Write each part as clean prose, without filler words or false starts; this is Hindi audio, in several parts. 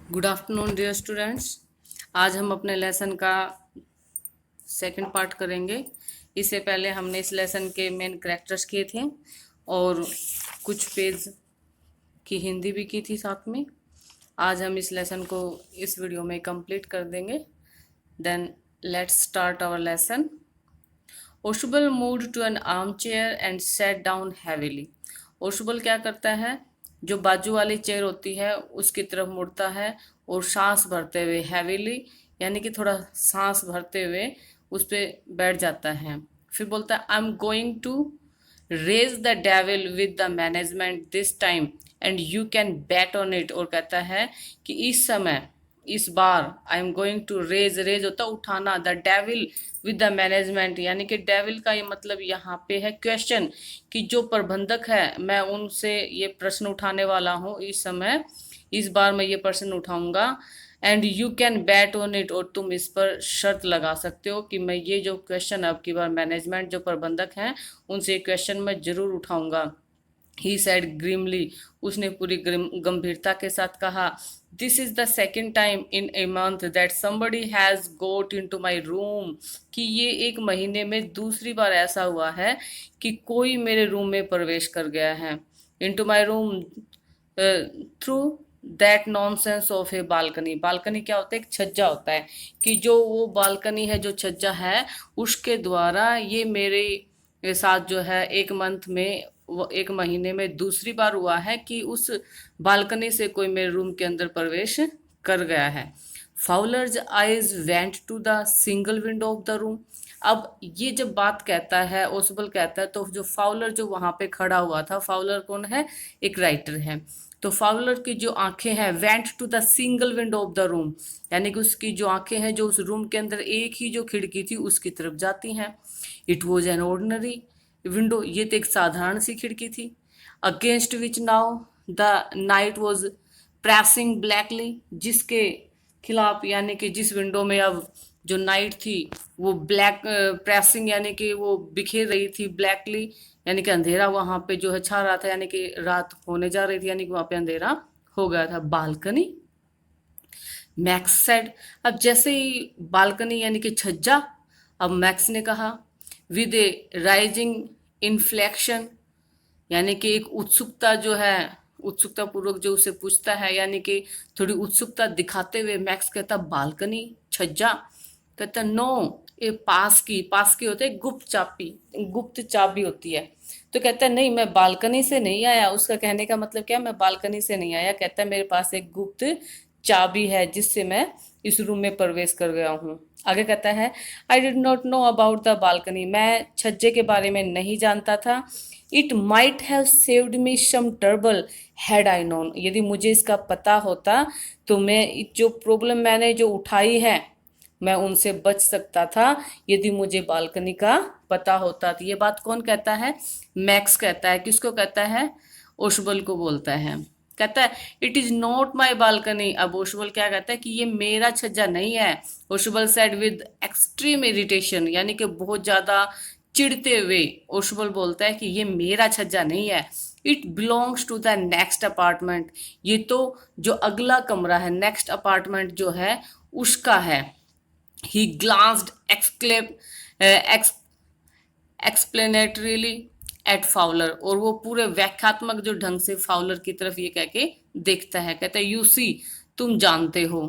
Good afternoon dear students. आज हम अपने लेसन का सेकंड पार्ट करेंगे। इससे पहले हमने इस लेसन के मेन कैरेक्टर्स किए थे और कुछ पेज की हिंदी भी की थी साथ में। आज हम इस लेसन को इस वीडियो में कंप्लीट कर देंगे। Then let's start our lesson. ओशुबल moved to an armchair and sat down heavily. ओशुबल क्या करता है, जो बाजू वाली चेयर होती है उसकी तरफ मुड़ता है और सांस भरते हुए, हैवीली यानी कि थोड़ा सांस भरते हुए उस पर बैठ जाता है। फिर बोलता है I am going to raise the devil with the management this time and you can bet on it. और कहता है कि इस समय, इस बार I am going to raise, raise होता उठाना, the devil with the management यानी कि डेविल का ये मतलब यहाँ पे है क्वेश्चन, कि जो प्रबंधक है मैं उनसे ये प्रश्न उठाने वाला हूँ इस समय, इस बार मैं ये प्रश्न उठाऊंगा। And you can bet on it, और तुम इस पर शर्त लगा सकते हो कि मैं ये जो क्वेश्चन अब की बार मैनेजमेंट जो प्रबंधक हैं उनसे ये क्वेश्चन मैं जरूर उठाऊंगा। ही सेड ग्रीमली, उसने पूरी गंभीरता के साथ कहा, this is the second time in a month that somebody has got into my room, कि ये एक महीने में दूसरी बार ऐसा हुआ है कि कोई मेरे रूम में प्रवेश कर गया है। Into my room through that nonsense of a balcony. Balcony क्या होता है, एक छज्जा होता है, कि जो वो बालकनी है, जो छज्जा है, उसके द्वारा ये मेरे साथ जो है एक मंथ में, वो एक महीने में दूसरी बार हुआ है कि उस बालकनी से कोई मेरे रूम के अंदर प्रवेश कर गया है। Fowler's eyes went to the single window of the room. अब ये जब बात कहता है, ओसबल कहता है, तो जो फाउलर जो वहां पे खड़ा हुआ था, फाउलर कौन है, एक राइटर है, तो फाउलर की जो आंखें हैं, went to the single window of the room, यानी कि उसकी जो आंखें हैं जो उस रूम के अंदर एक ही जो खिड़की थी उसकी तरफ जाती हैं। It was an ordinary window, ये तो एक साधारण सी खिड़की थी। Against which now the night was pressing blackly, जिसके खिलाफ यानी कि जिस विंडो में अब जो नाइट थी वो ब्लैक प्रेसिंग यानी कि वो बिखेर रही थी, ब्लैकली यानी कि अंधेरा वहां पे जो है छा रहा था, यानी कि रात होने जा रही थी, यानी कि वहां पे अंधेरा हो गया था। बालकनी, मैक्स सेड, अब जैसे ही बालकनी यानी कि छज्जा, अब मैक्स ने कहा, विद ए राइजिंग इन्फ्लेक्शन, यानी कि एक उत्सुकता जो है, उत्सुकता पूर्वक जो उसे पूछता है, यानी कि थोड़ी उत्सुकता दिखाते हुए मैक्स कहता बालकनी, छज्जा, कहता नो, ये पास की होते है गुप्त चाबी, गुप्त चाबी होती है। तो कहता है नहीं, मैं बालकनी से नहीं आया। उसका कहने का मतलब क्या, मैं बालकनी से नहीं आया, कहता है मेरे पास एक गुप्त चाबी है जिससे मैं इस रूम में प्रवेश कर गया हूँ। आगे कहता है, I did not know about the balcony, मैं छज्जे के बारे में नहीं जानता था। It might have saved me some trouble had I known, यदि मुझे इसका पता होता तो मैं जो प्रॉब्लम मैंने जो उठाई है मैं उनसे बच सकता था, यदि मुझे बालकनी का पता होता। तो ये बात कौन कहता है, मैक्स कहता है। किसको कहता है, ओशबल को बोलता है। कहता है it is not my balcony. अब ओशबल क्या कहता है कि ये मेरा छज्जा नहीं है। ओशबल सेड विद एक्सट्रीम इरिटेशन, यानी कि बहुत ज्यादा चिढ़ते हुए ओशबल बोलता है कि ये मेरा छज्जा नहीं है। It belongs to the next apartment, ये तो जो अगला कमरा है, नेक्स्ट अपार्टमेंट जो है उसका है। ही ग्लांस्ड एक्सप्लेनेटरीली एट फाउलर, और वो पूरे व्याख्यात्मक जो ढंग से फाउलर की तरफ ये कह के देखता है, कहता है यू सी, तुम जानते हो।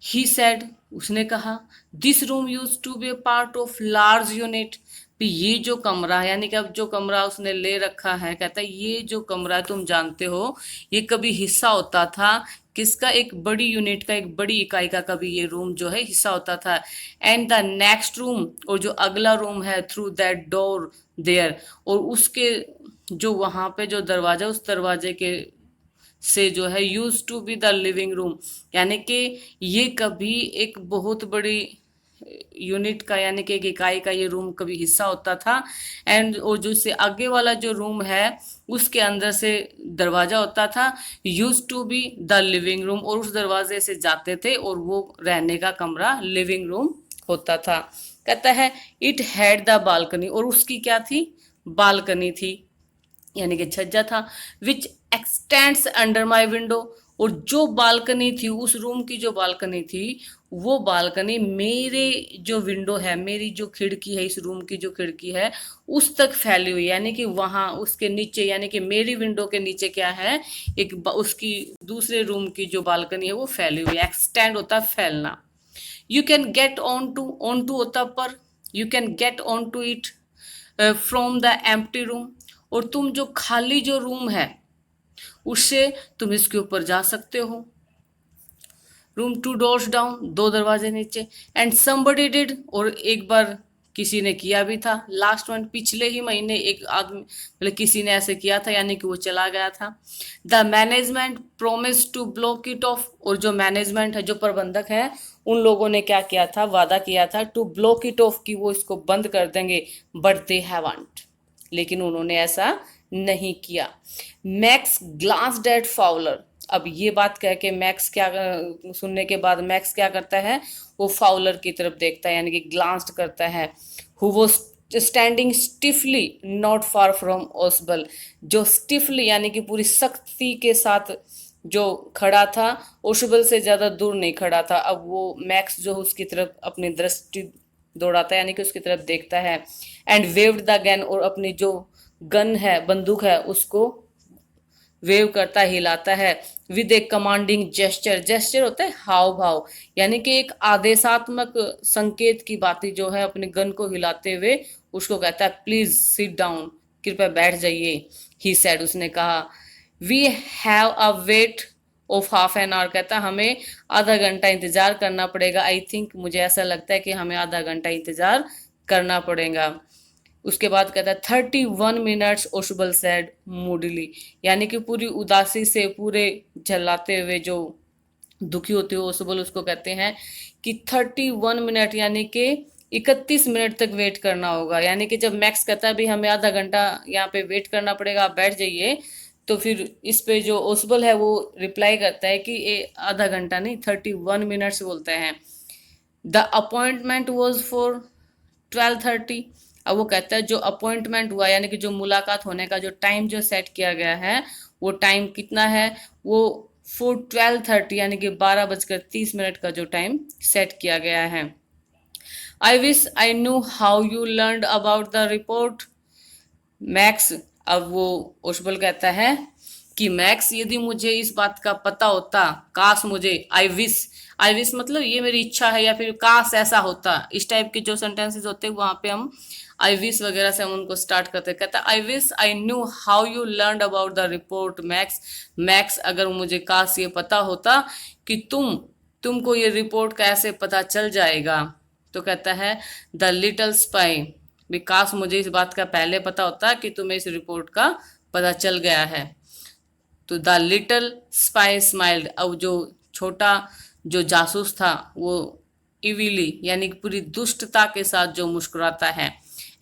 ही सेड, उसने कहा, this room use to be a part of large unit, ये जो कमरा है, यानी कि अब जो कमरा उसने ले रखा है, कहता है ये जो कमरा तुम जानते हो ये कभी हिस्सा होता था किसका, एक बड़ी यूनिट का, एक बड़ी इकाई का कभी ये रूम जो है हिस्सा होता था। एंड द नेक्स्ट रूम, और जो अगला रूम है, थ्रू दैट डोर देयर, और उसके जो वहां पे जो दरवाजा, उस दरवाजे के से जो है, use to be the living room, यानी कि ये कभी एक बहुत बड़ी यूनिट का यानी कि एक इकाई का ये रूम कभी हिस्सा होता था। एंड और जो इससे आगे वाला जो रूम है उसके अंदर से दरवाजा होता था, use to be the living room, और उस दरवाजे से जाते थे और वो रहने का कमरा लिविंग रूम होता था। कहता है इट हैड द बालकनी, और उसकी क्या थी, बालकनी थी, यानी कि छज्जा था। विच एक्सटेंड्स अंडर माई विंडो, और जो बालकनी थी, उस रूम की जो बालकनी थी, वो बालकनी मेरे जो विंडो है, मेरी जो खिड़की है, इस रूम की जो खिड़की है, उस तक फैली हुई, यानी कि वहां उसके नीचे, यानी कि मेरी विंडो के नीचे क्या है, उसकी दूसरे रूम की जो बालकनी है वो फैली हुई है। एक्सटेंड होता है फैलना। You can get on to होता पर, you can get on to it from the empty room, और तुम जो खाली जो रूम है उससे तुम इसके ऊपर जा सकते हो। रूम 2 doors डाउन, 2 दरवाजे नीचे। एंड समबडी डिड, और एक बार किसी ने किया भी था। लास्ट वन, पिछले ही महीने एक आदमी, मतलब किसी ने ऐसे किया था, यानी कि वो चला गया था। The management promise to block it off, और जो मैनेजमेंट है, जो प्रबंधक है, उन लोगों ने क्या किया था, वादा किया था टू ब्लॉक इट ऑफ, कि वो इसको बंद कर देंगे, बट दे हैवंट, लेकिन उन्होंने ऐसा नहीं किया। मैक्स ग्लांस्ड एट फाउलर, अब ये बात कह के मैक्स क्या, सुनने के बाद मैक्स क्या करता है, वो फाउलर की तरफ देखता है, यानी कि ग्लांस्ड करता है। Who was standing stiffly not far from Osbal, जो स्टिफली यानी कि पूरी सख्ती के साथ जो खड़ा था, ओशबल से ज्यादा दूर नहीं खड़ा था। अब वो मैक्स जो उसकी तरफ अपनी दृष्टि दौड़ाता है, यानी कि उसकी तरफ देखता है। एंड वेव्ड द गन, और अपनी जो गन है, बंदूक है, उसको वेव करता, हिलाता है। With a commanding gesture, gesture होता है हाव भाव, यानी कि एक आदेशात्मक संकेत की बातें जो है, अपने गन को हिलाते हुए उसको कहता है प्लीज सिट डाउन, कृपया बैठ जाइए। ही सेड, उसने कहा। We have a wait of half an hour, कहता हमें आधा घंटा इंतजार करना पड़ेगा। आई थिंक, मुझे ऐसा लगता है कि हमें आधा घंटा इंतजार करना पड़ेगा। उसके बाद कहता है 31 मिनट्स, ओशबल सेड मूडली, यानी कि पूरी उदासी से, पूरे झल्लाते हुए, जो दुखी होते हुए ओशबल उसको कहते हैं कि 31 मिनट, यानी कि 31 मिनट तक वेट करना होगा। यानी कि जब मैक्स कहता है भी हमें आधा घंटा यहाँ पे वेट करना पड़ेगा, आप बैठ जाइए, तो फिर इस पे जो ओसबल है वो रिप्लाई करता है कि ये आधा घंटा नहीं, 31 मिनट्स बोलते हैं। द अपॉइंटमेंट वॉज फॉर 12:30, अब वो कहता है जो अपॉइंटमेंट हुआ, यानी कि जो मुलाकात होने का जो टाइम जो सेट किया गया है, वो टाइम कितना है, वो फॉर 12:30, यानी कि 12:30 का जो टाइम सेट किया गया है। I wish I knew how you learn about the report max, अब वो ओशबल कहता है कि मैक्स, यदि मुझे इस बात का पता होता, काश मुझे, आई विश मतलब ये मेरी इच्छा है, या फिर काश ऐसा होता, इस टाइप के जो सेंटेंसेस होते हैं वहां पे हम आई विश वगैरह से हम उनको स्टार्ट करते हैं। कहता है I wish I knew how you learn about the report max, max अगर मुझे काश ये पता होता कि तुमको ये रिपोर्ट कैसे पता चल जाएगा। तो कहता है द लिटल स्पाई, विकास, मुझे इस बात का पहले पता होता कि तुम्हें इस रिपोर्ट का पता चल गया है। तो द लिटल स्पाई स्माइल्ड, अब जो छोटा जो जासूस था वो इविली, यानी कि पूरी दुष्टता के साथ जो मुस्कुराता है।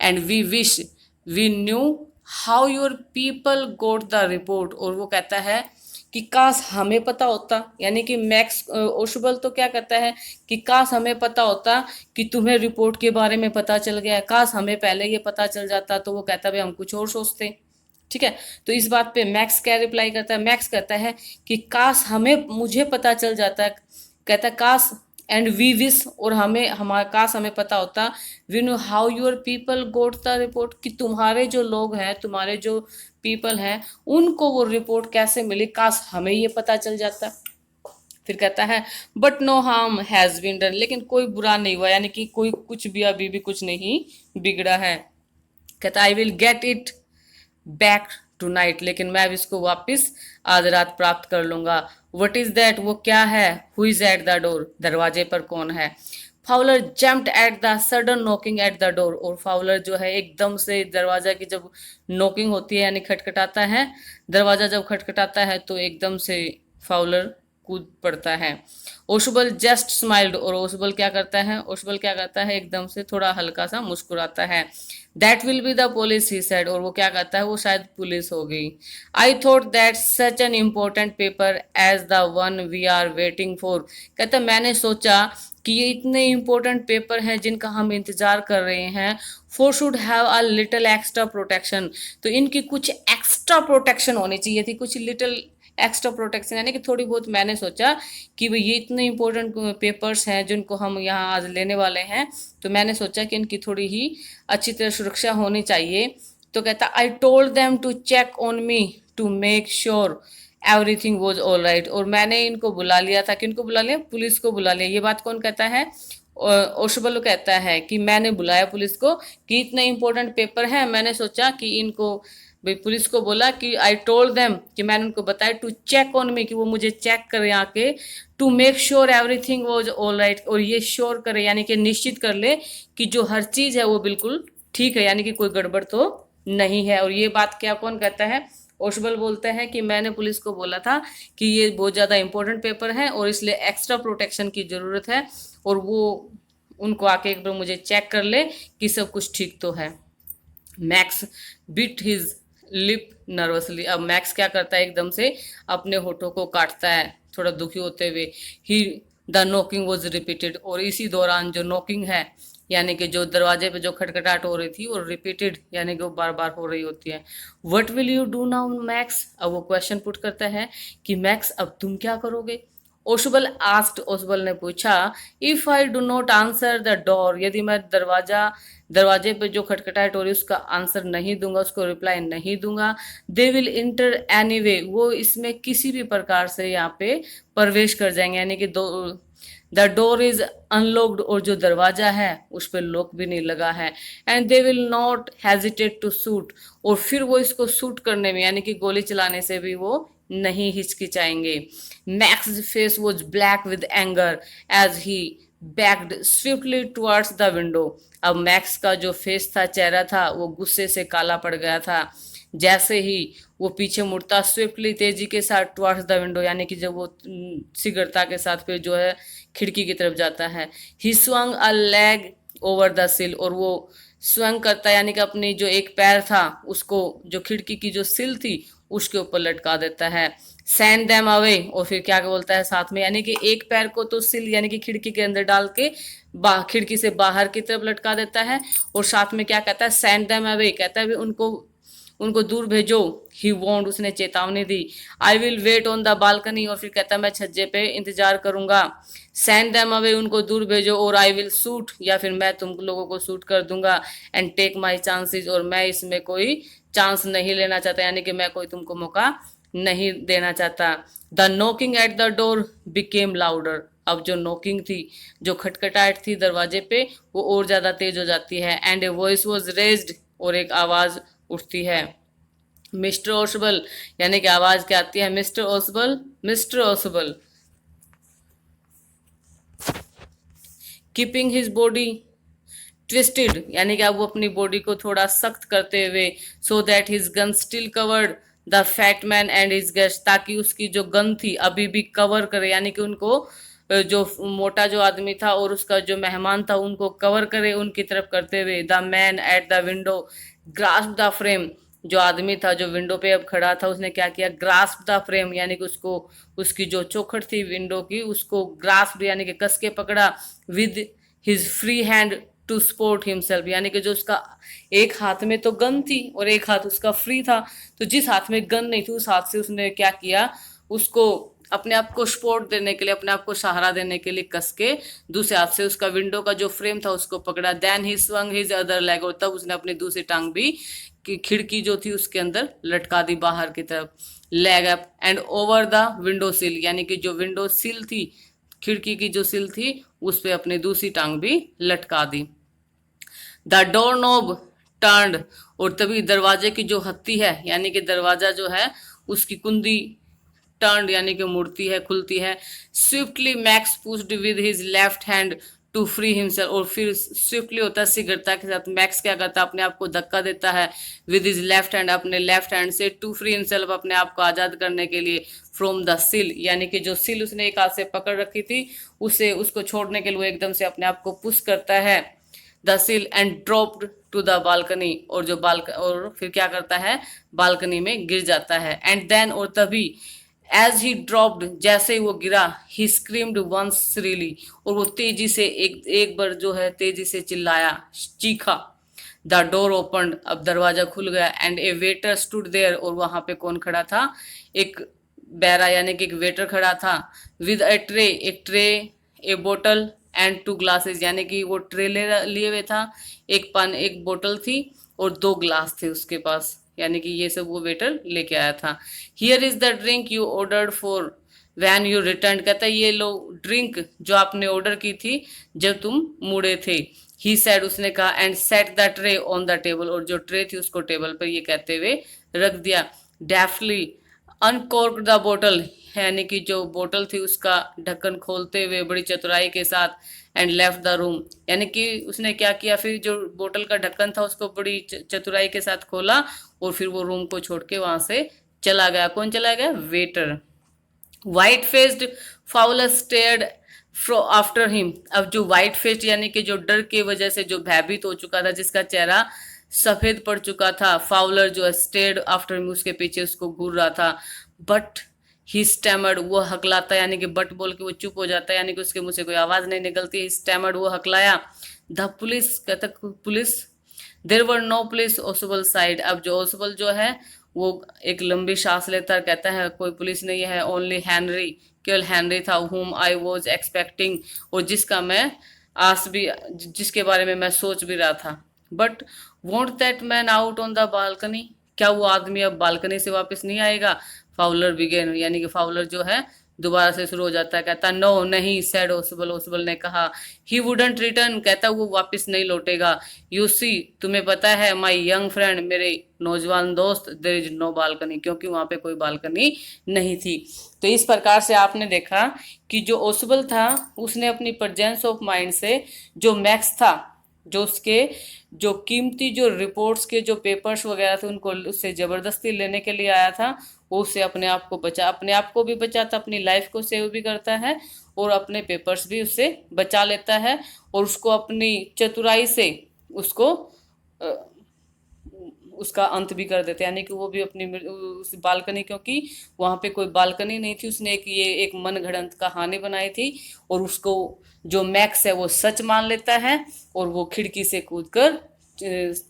And we wish we knew how your people got the report, और वो कहता है कि काश हमें पता होता, यानी कि मैक्स ओशबल तो क्या कहता है कि काश हमें पता होता कि तुम्हें रिपोर्ट के बारे में पता चल गया, काश हमें पहले ये पता चल जाता। तो वो कहता है हम कुछ और सोचते। ठीक है, तो इस बात पे मैक्स क्या रिप्लाई करता है, मैक्स कहता है कि काश हमें, मुझे पता चल जाता, कहता है काश, एंड वी विश, और हमें, हमारा काश हमें पता होता, we know how your people got the report, कि तुम्हारे जो लोग हैं, तुम्हारे जो पीपल हैं, उनको वो रिपोर्ट कैसे मिली, काश हमें ये पता चल जाता। फिर कहता है but no harm has been done, लेकिन कोई बुरा नहीं हुआ, यानी कि कोई कुछ भी, अभी भी कुछ नहीं बिगड़ा है। कहता I will get it back tonight, लेकिन मैं अब इसको वापस आज रात प्राप्त कर लूंगा। वट इज दैट, वो क्या है। Who is at the door, दरवाजे पर कौन है। Fowler jumped at the sudden knocking at the door, और फाउलर जो है एकदम से दरवाजा की जब नॉकिंग होती है, यानी खटखटाता है, दरवाजा जब खटखटाता है तो एकदम से फाउलर कूद पड़ता है। ओशबल जस्ट स्माइल्ड, और ओशबल क्या करता है, ओशबल क्या करता है, एकदम से थोड़ा हल्का सा मुस्कुराता है। That will be the police he said, और वो क्या करता है, वो शायद पुलिस होगी। I thought that such an important paper as the one we are waiting for, कहता मैंने सोचा कि ये इतने इम्पोर्टेंट पेपर हैं जिनका हम इंतजार कर रहे हैं, for should have a little extra protection, तो इनकी कुछ एक्स्ट्रा प्रोटेक्शन होनी चाहिए थी, कुछ लिटिल एक्स्ट्रा प्रोटेक्शन, यानी कि थोड़ी बहुत मैंने सोचा कि भाई ये इतने इंपॉर्टेंट पेपर्स हैं जिनको हम यहाँ आज लेने वाले हैं, तो मैंने सोचा कि इनकी थोड़ी ही अच्छी तरह सुरक्षा होनी चाहिए। तो कहता I told them to check on me to make sure everything was all right. और मैंने इनको बुला लिया था, किनको बुला लिया, पुलिस को बुला लिया। ये बात कौन कहता है, ओशबल कहता है कि मैंने बुलाया पुलिस को कि इतने इंपॉर्टेंट पेपर हैं, मैंने सोचा कि इनको भाई, पुलिस को बोला कि आई टोल्ड देम, कि मैंने उनको बताया टू चेक ऑन मी, कि वो मुझे चेक करे आके, to make sure everything was all right, और ये श्योर करे यानी कि निश्चित कर ले कि जो हर चीज है वो बिल्कुल ठीक है, यानी कि कोई गड़बड़ तो नहीं है। और ये बात क्या कौन कहता है, ओशबल बोलते हैं कि मैंने पुलिस को बोला था कि ये बहुत ज़्यादा इंपॉर्टेंट पेपर है और इसलिए एक्स्ट्रा प्रोटेक्शन की ज़रूरत है, और वो उनको आके एक बार मुझे चेक कर ले कि सब कुछ ठीक तो है। Max bit his lip nervously. अब मैक्स क्या करता है, एकदम से अपने होठों को काटता है थोड़ा दुखी होते हुए। ही द नॉकिंग वॉज रिपीटेड, और इसी दौरान जो नॉकिंग है यानी कि जो दरवाजे पे जो खटखटाहट हो रही थी, और रिपीटेड यानी कि वो बार बार हो रही होती है। What will you do now max, अब वो क्वेश्चन पुट करता है कि मैक्स अब तुम क्या करोगे। ओशबल आस्क्ड, ओशबल ने पूछा, if I do not answer the door, यदि मैं दरवाजे पे जो खटखटाहट हो रही है उसका आंसर नहीं दूंगा, उसको रिप्लाई नहीं दूंगा, दे विल इंटर एनीवे, वो इसमें किसी भी प्रकार से यहाँ पे प्रवेश कर जाएंगे, यानी कि द डोर इज अनलॉक्ड, और जो दरवाजा है उस पर लॉक भी नहीं लगा है, and they will not hesitate to shoot, और फिर वो इसको शूट करने में यानी कि गोली चलाने से भी वो नहीं हिचकिचाएंगे। Max face was black with anger as he backed swiftly towards the window. अब मैक्स का जो फेस था, चेहरा था, वो गुस्से से काला पड़ गया था जैसे ही वो पीछे मुड़ता, स्विफ्टली तेजी के साथ, टुवर्ड्स द विंडो यानी कि जब वो शीघ्रता के साथ फिर जो है खिड़की की तरफ जाता है। ही swung a leg over the सिल, और वो स्वंग करता है यानी कि अपनी जो एक पैर था उसको जो खिड़की की जो सिल थी उसके ऊपर लटका देता है। सेंड देम अवे, और फिर क्या बोलता है साथ में, यानी कि एक पैर को तो सिल यानी कि खिड़की के अंदर डाल के खिड़की से बाहर की तरफ लटका देता है, और साथ में क्या कहता है, सेंड देम अवे, कहता है उनको उनको दूर भेजो। ही वॉन्ट, उसने चेतावनी दी। I will wait on the balcony, और फिर कहता है मैं छज्जे पे इंतजार करूंगा। सेंड देम अवे, उनको दूर भेजो, और आई विल शूट, या फिर मैं तुम लोगों को शूट कर दूंगा। एंड टेक माई चांसेस, और मैं इसमें कोई चांस नहीं लेना चाहता, यानी कि मैं कोई तुमको मौका नहीं देना चाहता। The knocking at the door became louder, अब जो नॉकिंग थी, जो खटखटाहट थी दरवाजे पे, वो और ज्यादा तेज हो जाती है। And a voice was raised, और एक आवाज उठती है। मिस्टर ओसबल, यानी कि आवाज क्या आती है, mister Osbal, mister Osbal. Keeping his body twisted, यानी कि अब वो अपनी बॉडी को थोड़ा सख्त करते हुए, so that his gun still covered the fat man and his guest, ताकि उसकी जो गन थी अभी भी कवर करे, यानी कि उनको जो मोटा जो आदमी था और उसका जो मेहमान था उनको कवर करे उनकी तरफ करते हुए। The man at the window grasp the frame, जो आदमी था जो विंडो पे अब खड़ा था उसने क्या किया, ग्रास्प द फ्रेम, यानी कि उसको उसकी जो चौखट थी विंडो की उसको ग्रास्प यानी कि कस के पकड़ा। With his free hand to support himself, यानी कि जो उसका एक हाथ में तो गन थी और एक हाथ उसका फ्री था, तो जिस हाथ में गन नहीं थी उस हाथ से उसने क्या किया, उसको अपने आप को सपोर्ट देने के लिए, अपने आप को सहारा देने के लिए कस के दूसरे हाथ से उसका विंडो का जो फ्रेम था उसको पकड़ा। Then he swung his other leg, और तब उसने अपनी दूसरी टांग भी खिड़की जो थी उसके अंदर लटका दी बाहर की तरफ। Leg up and over the window सिल, यानी कि जो विंडो सिल थी, खिड़की की जो सिल थी उस पे अपनी दूसरी टांग भी लटका दी। द डोर नोब टर्न्ड, और तभी दरवाजे की जो हत्ती है यानी कि दरवाजा जो है उसकी कुंदी टर्न्ड यानी कि मुड़ती है, खुलती है। Swiftly Max pushed with his left hand to free himself, और फिर स्विफ्टली होता है शीघ्रता के साथ, मैक्स क्या करता है अपने आप को धक्का देता है विद हिज लेफ्ट हैंड, अपने लेफ्ट हैंड से, टू फ्री हिमसेल्फ, अपने आप को आजाद करने के लिए, फ्रॉम द सिल, यानी कि जो सिल उसने एक हाथ से पकड़ रखी थी उसे उसको छोड़ने के लिए वो एकदम से अपने आप को पुश करता है the sill and dropped to the balcony, और जो और फिर क्या करता है, बालकनी में गिर जाता है। एंड देन, और तभी, एज ही ड्रॉप्ड, जैसे ही वो गिरा, ही स्क्रीम्ड वंस श्रीली, और वो तेजी से एक बार जो है तेजी से चिल्लाया, चीखा। द डोर ओपन्ड, अब दरवाजा खुल गया। And a waiter stood there, और वहां पे कौन खड़ा था, एक बैरा यानी कि एक वेटर खड़ा था, विद अ ट्रे, एक ट्रे, ए बोतल एंड टू ग्लासेस, यानी कि वो ट्रे लिए हुए था, एक बोतल थी और 2 ग्लास थे उसके पास, यानी कि ये सब वो वेटर लेके आया था। Here is the drink you ordered for when you return, कहता है ये लो ड्रिंक जो आपने ऑर्डर की थी जब तुम मुड़े थे। ही सैड, उसने कहा, and set the tray on the table, और जो ट्रे थी उसको टेबल पर ये कहते हुए रख दिया। डेफ्टली अनकॉर्क द बोतल, यानी कि जो बोतल थी उसका ढक्कन खोलते हुए बड़ी चतुराई के साथ, एंड लेफ्ट द रूम, यानी कि उसने क्या किया, फिर जो बोतल का ढक्कन था उसको बड़ी चतुराई के साथ खोला और फिर वो रूम को छोड़ के वहां से चला गया। कौन चला गया? Waiter. White faced Fowler stared after him, अब जो व्हाइट फेस्ड यानी कि जो डर की वजह से जो भयभीत हो चुका था, जिसका चेहरा सफेद पड़ चुका था, फाउलर जो स्टेयर्ड आफ्टर हिम, उसके पीछे उसको घूर रहा था। बट ही स्टैमर्ड, वो हकलाता, यानी कि बट बोल के वो चुप हो जाता है, यानी कि उसके मुंह से कोई आवाज नहीं निकलती। ही स्टैमर्ड, वो हकलाया। द पुलिस, कहता police. There were no police Osbal sighed, अब जो ओसबल जो है वो एक लंबी सांस लेता है, कहता है कोई पुलिस नहीं है, ओनली हैनरी, केवल हैनरी था, whom आई वॉज एक्सपेक्टिंग, और जिसका मैं आस भी, जिसके बारे में मैं सोच भी रहा था। But won't that man out on the balcony, क्या वो आदमी अब बालकनी से वापस नहीं आएगा? फाउलर बिगेन, यानी कि फाउलर जो है दोबारा से शुरू हो जाता है, कहता नो नहीं, सैड ओसबल, ओसबल ने कहा। ही वुडंट रिटर्न, कहता वो वापस नहीं लौटेगा। यू सी, तुम्हें पता है, माई यंग फ्रेंड, मेरे नौजवान दोस्त, देयर इज नो बालकनी, क्योंकि वहां पे कोई बालकनी नहीं थी। तो इस प्रकार से आपने देखा कि जो ओसबल था उसने अपनी प्रेजेंस ऑफ माइंड से जो मैक्स था, जो उसके जो कीमती जो रिपोर्ट्स के जो पेपर्स वगैरह थे उनको उससे जबरदस्ती लेने के लिए आया था, वो उससे अपने आप को भी बचाता, अपनी लाइफ को सेव भी करता है और अपने पेपर्स भी उससे बचा लेता है, और उसको अपनी चतुराई से उसको उसका अंत भी कर देते हैं, यानी कि वो भी अपनी उस बालकनी, क्योंकि वहां पे कोई बालकनी नहीं थी, उसने एक मन गढ़ंत कहानी बनाई थी, और उसको जो मैक्स है वो सच मान लेता है, और वो खिड़की से कूदकर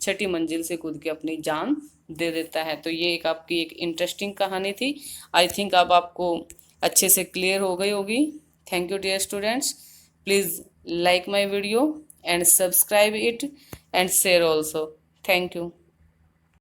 6ठी मंजिल से कूद के अपनी जान दे देता है। तो ये एक आपकी एक इंटरेस्टिंग कहानी थी। आई थिंक अब आपको अच्छे से क्लियर हो गई होगी। Thank you dear students, please like my video and subscribe it and share also. Thank you.